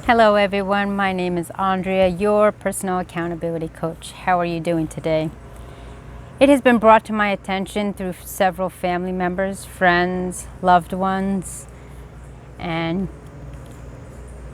Hello everyone, my name is Andrea, your personal accountability coach. How are you doing today? It has been brought to my attention through several family members, friends, loved ones, and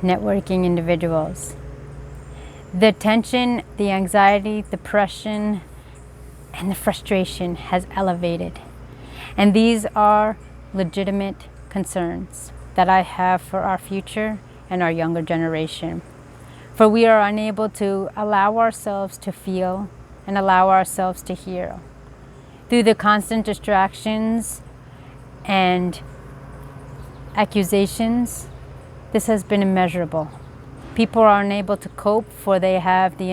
networking individuals. The tension, the anxiety, depression, and the frustration has elevated. And these are legitimate concerns that I have for our future and our younger generation. For we are unable to allow ourselves to feel and allow ourselves to heal. Through the constant distractions and accusations, this has been immeasurable. People are unable to cope, for they have the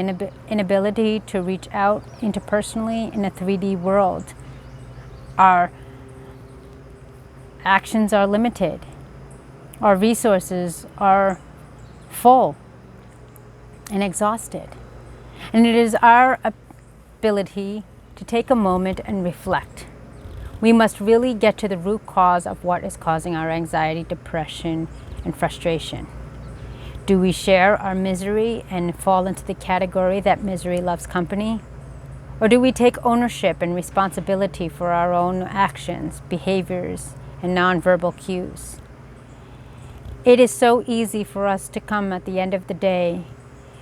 inability to reach out interpersonally in a 3D world. Our actions are limited. Our resources are full and exhausted. And it is our ability to take a moment and reflect. We must really get to the root cause of what is causing our anxiety, depression, and frustration. Do we share our misery and fall into the category that misery loves company? Or do we take ownership and responsibility for our own actions, behaviors, and nonverbal cues? It is so easy for us to come at the end of the day,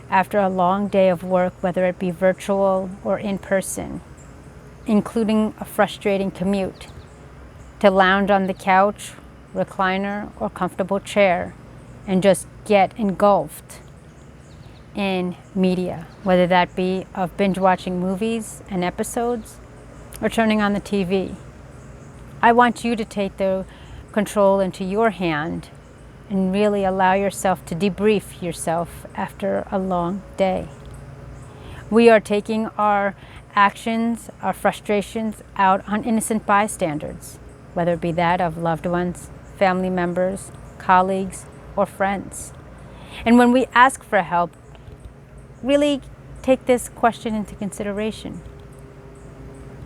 after a long day of work, whether it be virtual or in person, including a frustrating commute, to lounge on the couch, recliner, or comfortable chair and just get engulfed in media, whether that be of binge watching movies and episodes or turning on the TV. I want you to take the control into your hand and really allow yourself to debrief yourself after a long day. We are taking our actions, our frustrations out on innocent bystanders, whether it be that of loved ones, family members, colleagues, or friends. And when we ask for help, really take this question into consideration.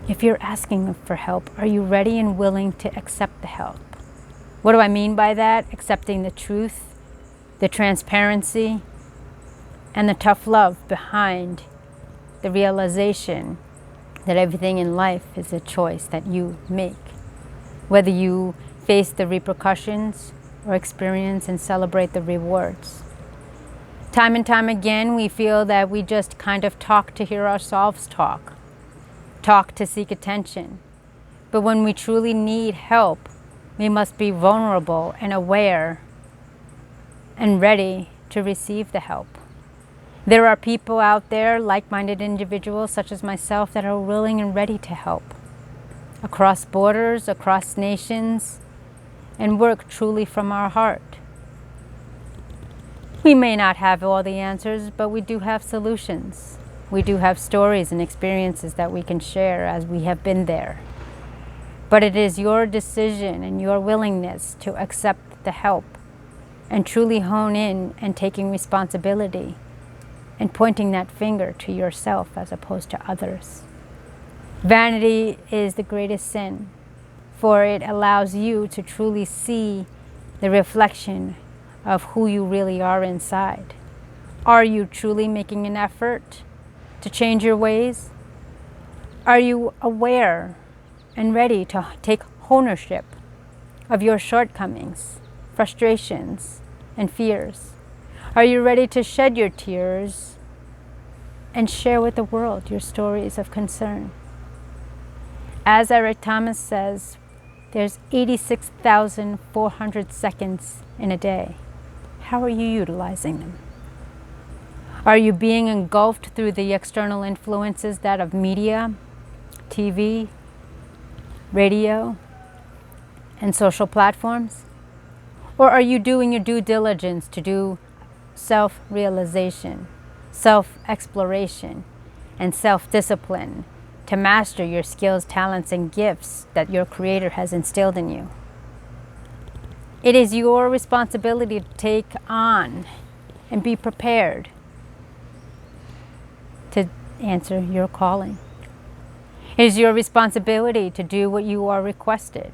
If you're asking for help, are you ready and willing to accept the help? What do I mean by that? Accepting the truth, the transparency, and the tough love behind the realization that everything in life is a choice that you make. Whether you face the repercussions or experience and celebrate the rewards. Time and time again, we feel that we just kind of talk to hear ourselves talk to seek attention. But when we truly need help, we must be vulnerable and aware and ready to receive the help. There are people out there, like-minded individuals such as myself, that are willing and ready to help across borders, across nations, and work truly from our heart. We may not have all the answers, but we do have solutions. We do have stories and experiences that we can share as we have been there. But it is your decision and your willingness to accept the help and truly hone in and taking responsibility and pointing that finger to yourself as opposed to others. Vanity is the greatest sin, for it allows you to truly see the reflection of who you really are inside. Are you truly making an effort to change your ways? Are you aware and ready to take ownership of your shortcomings, frustrations, and fears? Are you ready to shed your tears and share with the world your stories of concern? As Eric Thomas says, there's 86,400 seconds in a day. How are you utilizing them? Are you being engulfed through the external influences that of media, TV, radio, and social platforms? Or are you doing your due diligence to do self-realization, self-exploration, and self-discipline to master your skills, talents, and gifts that your Creator has instilled in you? It is your responsibility to take on and be prepared to answer your calling. It is your responsibility to do what you are requested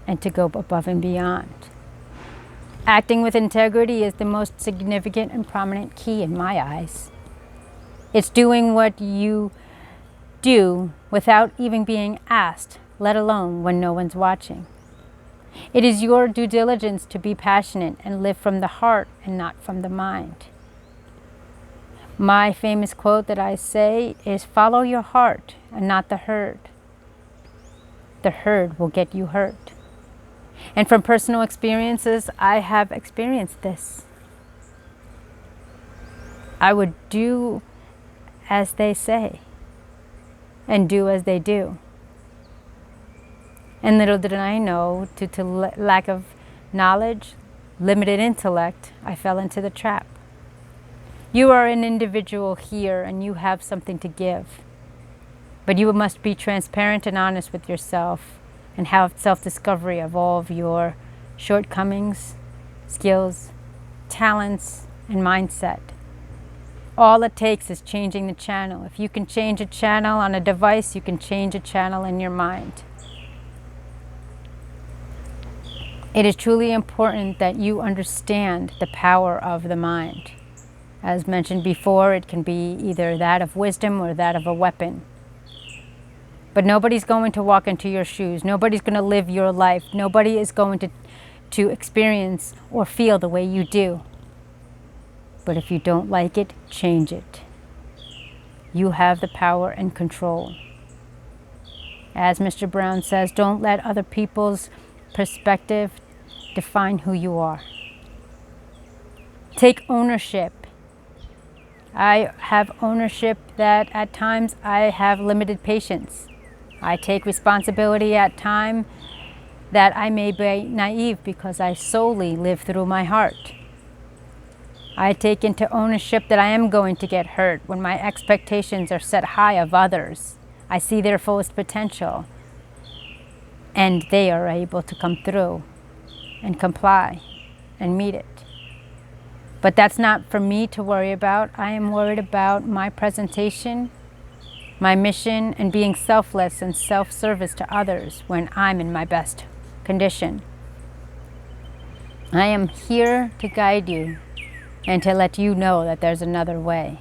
and to go above and beyond. Acting with integrity is the most significant and prominent key in my eyes. It's doing what you do without even being asked, let alone when no one's watching. It is your due diligence to be passionate and live from the heart and not from the mind. My famous quote that I say is, follow your heart and not the herd. The herd will get you hurt. And from personal experiences, I have experienced this. I would do as they say and do as they do. And little did I know, due to lack of knowledge, limited intellect, I fell into the trap. You are an individual here and you have something to give. But you must be transparent and honest with yourself and have self-discovery of all of your shortcomings, skills, talents, and mindset. All it takes is changing the channel. If you can change a channel on a device, you can change a channel in your mind. It is truly important that you understand the power of the mind. As mentioned before, it can be either that of wisdom or that of a weapon. But nobody's going to walk into your shoes. Nobody's going to live your life. Nobody is going to experience or feel the way you do. But if you don't like it, change it. You have the power and control. As Mr. Brown says, don't let other people's perspective define who you are. Take ownership. I have ownership that at times I have limited patience. I take responsibility at times that I may be naive because I solely live through my heart. I take into ownership that I am going to get hurt when my expectations are set high of others. I see their fullest potential and they are able to come through and comply and meet it. But that's not for me to worry about. I am worried about my presentation, my mission, and being selfless and self-service to others when I'm in my best condition. I am here to guide you and to let you know that there's another way,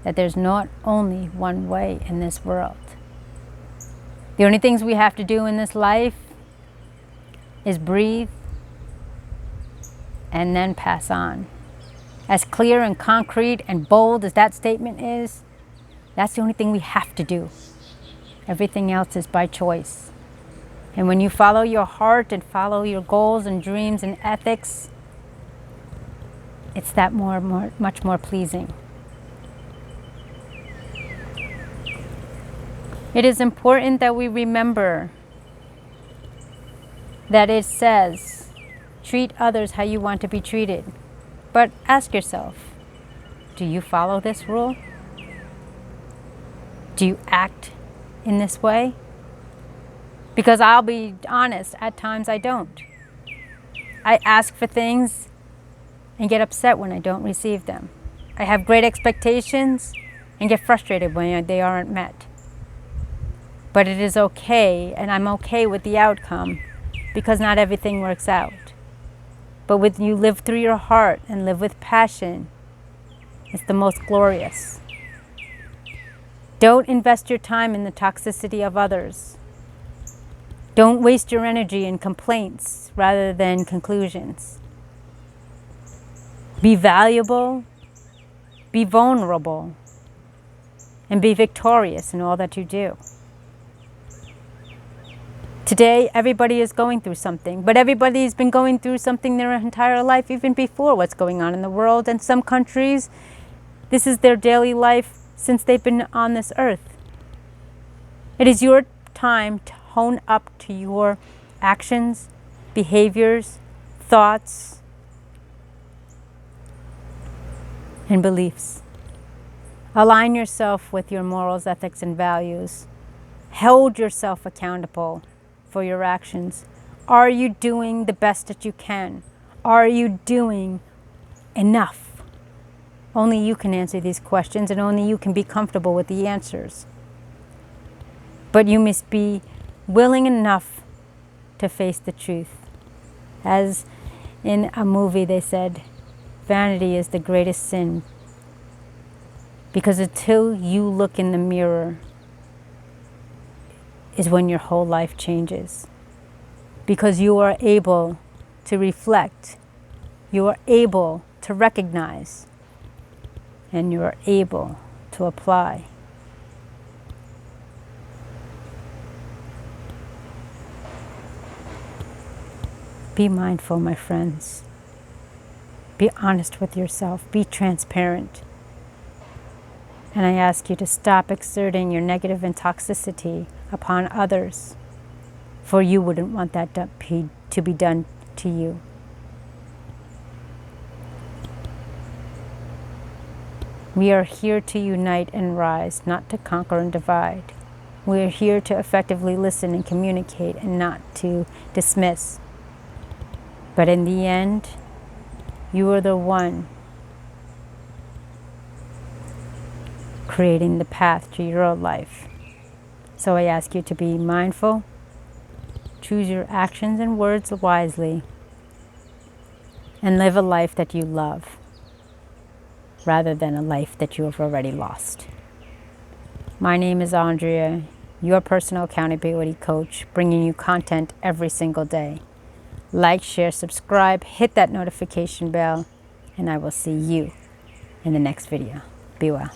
that there's not only one way in this world. The only things we have to do in this life is breathe and then pass on. As clear and concrete and bold as that statement is, that's the only thing we have to do. Everything else is by choice. And when you follow your heart and follow your goals and dreams and ethics, it's that much more pleasing. It is important that we remember that it says, treat others how you want to be treated. But ask yourself, do you follow this rule? Do you act in this way? Because I'll be honest, at times I don't. I ask for things and get upset when I don't receive them. I have great expectations and get frustrated when they aren't met. But it is okay, and I'm okay with the outcome because not everything works out. But when you live through your heart and live with passion, it's the most glorious. Don't invest your time in the toxicity of others. Don't waste your energy in complaints rather than conclusions. Be valuable, be vulnerable, and be victorious in all that you do. Today, everybody is going through something, but everybody's been going through something their entire life, even before what's going on in the world. And some countries, this is their daily life since they've been on this earth. It is your time to hone up to your actions, behaviors, thoughts, and beliefs. Align yourself with your morals, ethics, and values. Hold yourself accountable for your actions. Are you doing the best that you can? Are you doing enough? Only you can answer these questions, and only you can be comfortable with the answers. But you must be willing enough to face the truth. As In a movie, they said, vanity is the greatest sin, because until you look in the mirror is when your whole life changes. Because you are able to reflect, you are able to recognize, and you are able to apply. Be mindful, my friends. Be honest with yourself. Be transparent. And I ask you to stop exerting your negative and toxicity upon others, for you wouldn't want that to be done to you. We are here to unite and rise, not to conquer and divide. We are here to effectively listen and communicate, and not to dismiss. But in the end, you are the one creating the path to your own life. So I ask you to be mindful, choose your actions and words wisely, and live a life that you love, rather than a life that you have already lost. My name is Andrea, your personal accountability coach, bringing you content every single day. Like, share, subscribe, hit that notification bell, and I will see you in the next video. Be well.